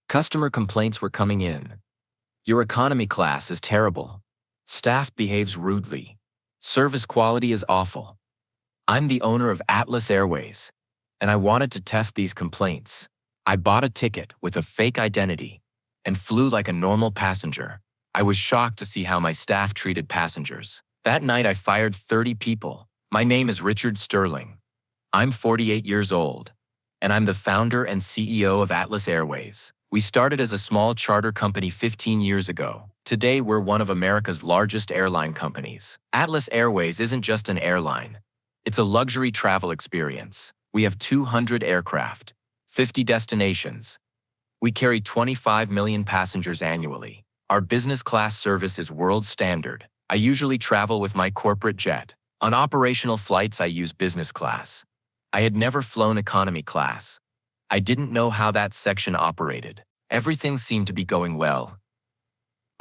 Customer complaints were coming in. Your economy class is terrible. Staff behaves rudely. Service quality is awful. I'm the owner of Atlas Airways, and I wanted to test these complaints. I bought a ticket with a fake identity and flew like a normal passenger. I was shocked to see how my staff treated passengers. That night I fired 30 people. My name is Richard Sterling. I'm 48 years old, and I'm the founder and CEO of Atlas Airways. We started as a small charter company 15 years ago. Today, we're one of America's largest airline companies. Atlas Airways isn't just an airline. It's a luxury travel experience. We have 200 aircraft, 50 destinations. We carry 25 million passengers annually. Our business class service is world standard. I usually travel with my corporate jet. On operational flights, I use business class. I had never flown economy class. I didn't know how that section operated. Everything seemed to be going well.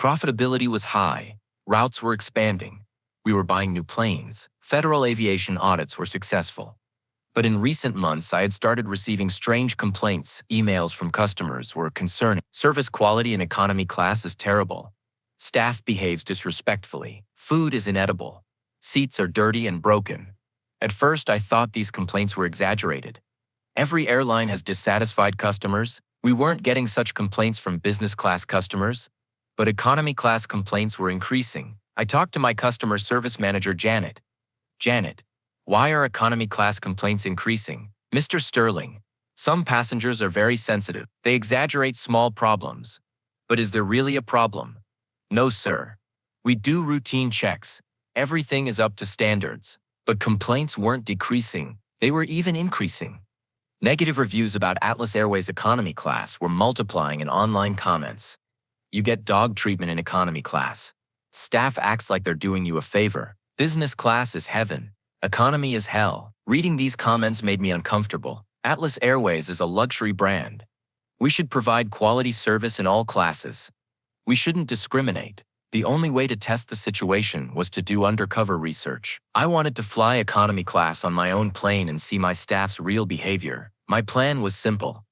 Profitability was high. Routes were expanding. We were buying new planes. Federal aviation audits were successful. But in recent months, I had started receiving strange complaints. Emails from customers were concerning. Service quality in economy class is terrible. Staff behaves disrespectfully. Food is inedible. Seats are dirty and broken. At first, I thought these complaints were exaggerated. Every airline has dissatisfied customers. We weren't getting such complaints from business class customers, but economy class complaints were increasing. I talked to my customer service manager, Janet. Janet, why are economy class complaints increasing? Mr. Sterling, some passengers are very sensitive. They exaggerate small problems. But is there really a problem? No, sir. We do routine checks. Everything is up to standards. But complaints weren't decreasing. They were even increasing. Negative reviews about Atlas Airways economy class were multiplying in online comments. You get dog treatment in economy class. Staff acts like they're doing you a favor. Business class is heaven. Economy is hell. Reading these comments made me uncomfortable. Atlas Airways is a luxury brand. We should provide quality service in all classes. We shouldn't discriminate. The only way to test the situation was to do undercover research. I wanted to fly economy class on my own plane and see my staff's real behavior. My plan was simple.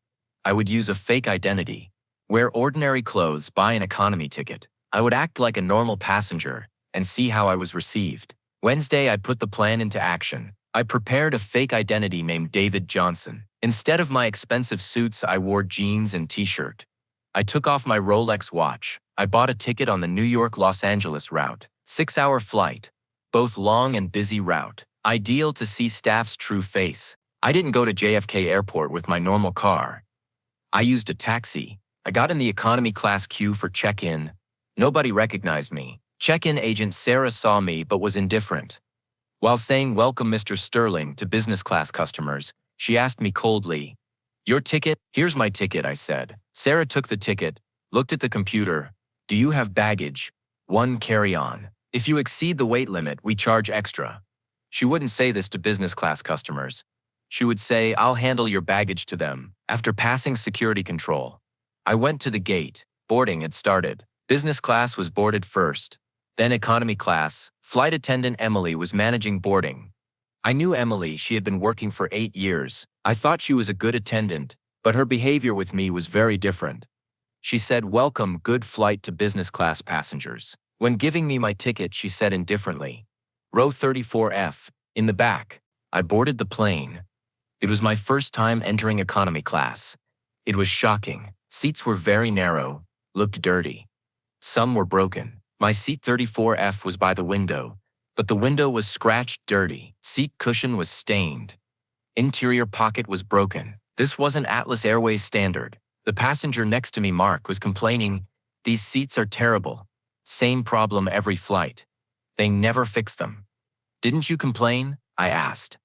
I would use a fake identity, wear ordinary clothes, buy an economy ticket. I would act like a normal passenger and see how I was received. Wednesday, I put the plan into action. I prepared a fake identity named David Johnson. Instead of my expensive suits, I wore jeans and t-shirt. I took off my Rolex watch. I bought a ticket on the New York-Los Angeles route. 6-hour flight. Both long and busy route. Ideal to see staff's true face. I didn't go to JFK Airport with my normal car. I used a taxi. I got in the economy class queue for check-in. Nobody recognized me. Check-in agent Sarah saw me but was indifferent. While saying "Welcome, Mr. Sterling" to business class customers, she asked me coldly, "Your ticket?" "Here's my ticket," I said. Sarah took the ticket, looked at the computer. "Do you have baggage?" "1 carry-on. If you exceed the weight limit, we charge extra." She wouldn't say this to business class customers. She would say, "I'll handle your baggage," to them. After passing security control, I went to the gate. Boarding had started. Business class was boarded first. Then economy class. Flight attendant Emily was managing boarding. I knew Emily. She had been working for 8 years. I thought she was a good attendant, but her behavior with me was very different. She said, "Welcome, good flight to business class passengers." When giving me my ticket, she said indifferently, "Row 34F, in the back." I boarded the plane. It was my first time entering economy class. It was shocking. Seats were very narrow, looked dirty. Some were broken. My seat 34F was by the window, but the window was scratched dirty. Seat cushion was stained. Interior pocket was broken. This wasn't Atlas Airways standard. The passenger next to me, Mark, was complaining, "These seats are terrible. Same problem every flight. They never fix them." "Didn't you complain?" I asked.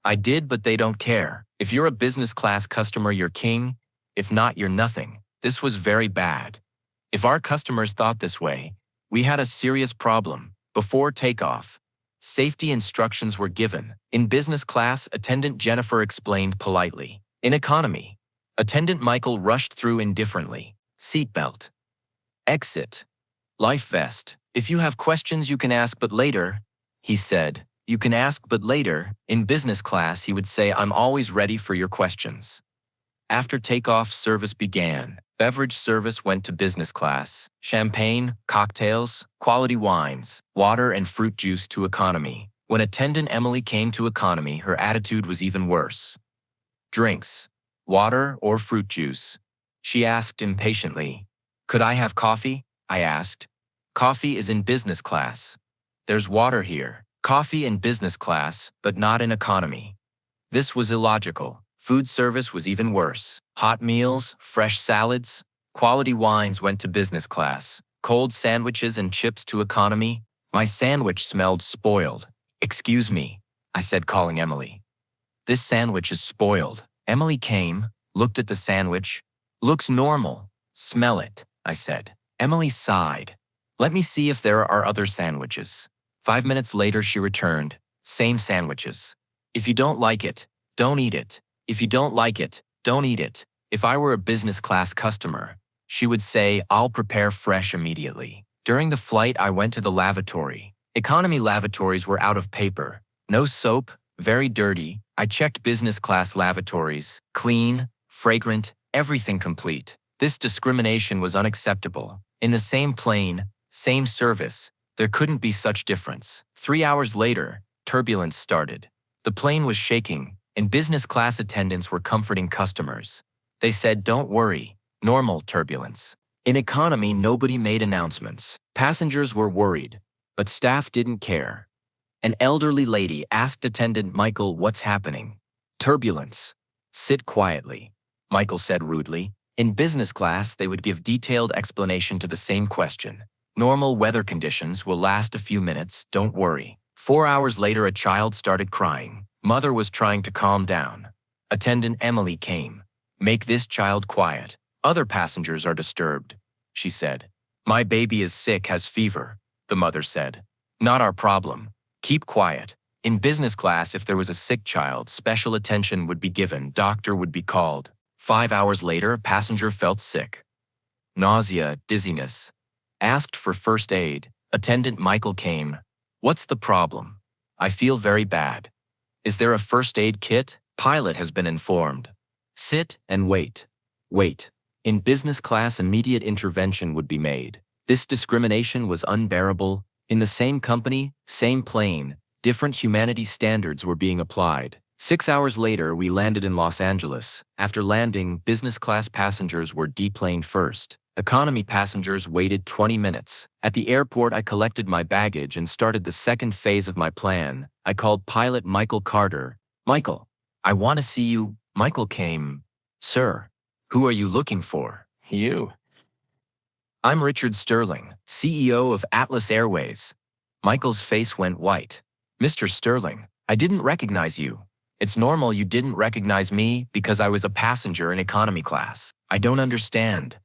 "I did, but they don't care. If you're a business class customer, you're king. If not, you're nothing." This was very bad. If our customers thought this way, we had a serious problem. Before takeoff, safety instructions were given. In business class, attendant Jennifer explained politely. In economy, attendant Michael rushed through indifferently. Seatbelt. Exit. Life vest. "If you have questions, you can ask, but later," he said. "You can ask, but later." In business class, he would say, "I'm always ready for your questions." After takeoff, service began. Beverage service went to business class. Champagne, cocktails, quality wines, water and fruit juice to economy. When attendant Emily came to economy, her attitude was even worse. Drinks. Water or fruit juice? She asked impatiently. Could I have coffee? I asked. Coffee is in business class. There's water here. Coffee in business class, but not in economy. This was illogical. Food service was even worse. Hot meals, fresh salads, quality wines went to business class. Cold sandwiches and chips to economy. My sandwich smelled spoiled. Excuse me, I said, calling Emily. This sandwich is spoiled. Emily came, looked at the sandwich. Looks normal. Smell it, I said. Emily sighed. Let me see if there are other sandwiches. 5 minutes later, she returned. Same sandwiches. If you don't like it, don't eat it. If you don't like it, don't eat it. If I were a business class customer, she would say, I'll prepare fresh immediately. During the flight, I went to the lavatory. Economy lavatories were out of paper. No soap, very dirty. I checked business class lavatories. Clean, fragrant, everything complete. This discrimination was unacceptable. In the same plane, same service, there couldn't be such difference. 3 hours later, turbulence started. The plane was shaking, and business class attendants were comforting customers. They said, don't worry, normal turbulence. In economy, nobody made announcements. Passengers were worried, but staff didn't care. An elderly lady asked attendant Michael, what's happening? Turbulence. Sit quietly, Michael said rudely. In business class, they would give detailed explanation to the same question. Normal weather conditions will last a few minutes, don't worry. 4 hours later, a child started crying. Mother was trying to calm down. Attendant Emily came. Make this child quiet. Other passengers are disturbed, she said. My baby is sick, has fever, the mother said. Not our problem. Keep quiet. In business class, if there was a sick child, special attention would be given, doctor would be called. 5 hours later, a passenger felt sick. Nausea, dizziness. Asked for first aid. Attendant Michael came. What's the problem? I feel very bad. Is there a first aid kit? Pilot has been informed. Sit and wait. Wait. In business class, immediate intervention would be made. This discrimination was unbearable. In the same company, same plane, different humanity standards were being applied. 6 hours later, we landed in Los Angeles. After landing, business class passengers were deplaned first. Economy passengers waited 20 minutes. At the airport, I collected my baggage and started the second phase of my plan. I called pilot Michael Carter. Michael, I want to see you. Michael came. Sir, who are you looking for? You. I'm Richard Sterling, CEO of Atlas Airways. Michael's face went white. Mr. Sterling, I didn't recognize you. It's normal you didn't recognize me because I was a passenger in economy class. I don't understand.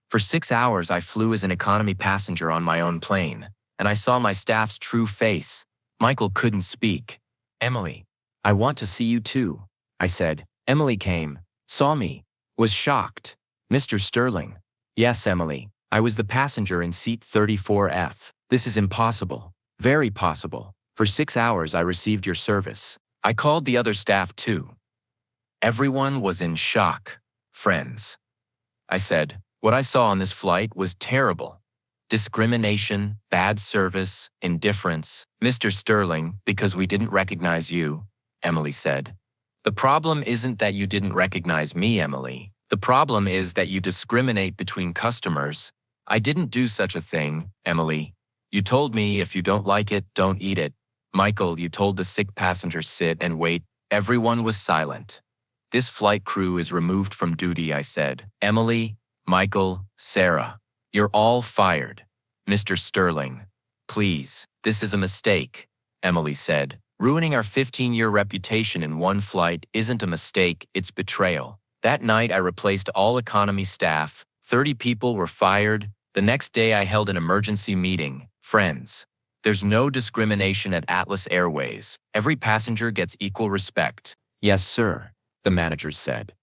For 6 hours, I flew as an economy passenger on my own plane, and I saw my staff's true face. Michael couldn't speak. Emily, I want to see you too, I said. Emily came, saw me, was shocked. Mr. Sterling. Yes, Emily, I was the passenger in seat 34F. This is impossible. Very possible. For 6 hours, I received your service. I called the other staff too. Everyone was in shock. Friends, I said, what I saw on this flight was terrible. Discrimination, bad service, indifference. Mr. Sterling, because we didn't recognize you, Emily said. The problem isn't that you didn't recognize me, Emily. The problem is that you discriminate between customers. I didn't do such a thing, Emily. You told me if you don't like it, don't eat it. Michael, you told the sick passenger sit and wait. Everyone was silent. This flight crew is removed from duty, I said. Emily, Michael, Sarah, you're all fired. Mr. Sterling, please, this is a mistake, Emily said. Ruining our 15-year reputation in one flight isn't a mistake, it's betrayal. That night, I replaced all economy staff. 30 people were fired. The next day, I held an emergency meeting. Friends, there's no discrimination at Atlas Airways. Every passenger gets equal respect. Yes, sir, the managers said.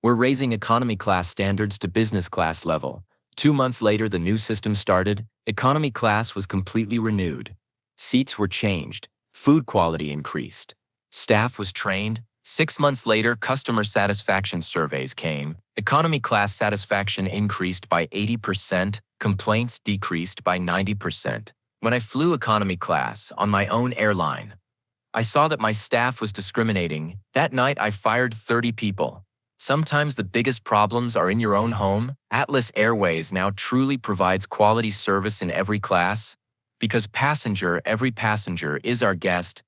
We're raising economy class standards to business class level. 2 months later, the new system started. Economy class was completely renewed. Seats were changed. Food quality increased. Staff was trained. 6 months later, customer satisfaction surveys came. Economy class satisfaction increased by 80%, complaints decreased by 90%. When I flew economy class on my own airline, I saw that my staff was discriminating. That night, I fired 30 people. Sometimes the biggest problems are in your own home. Atlas Airways now truly provides quality service in every class because every passenger is our guest.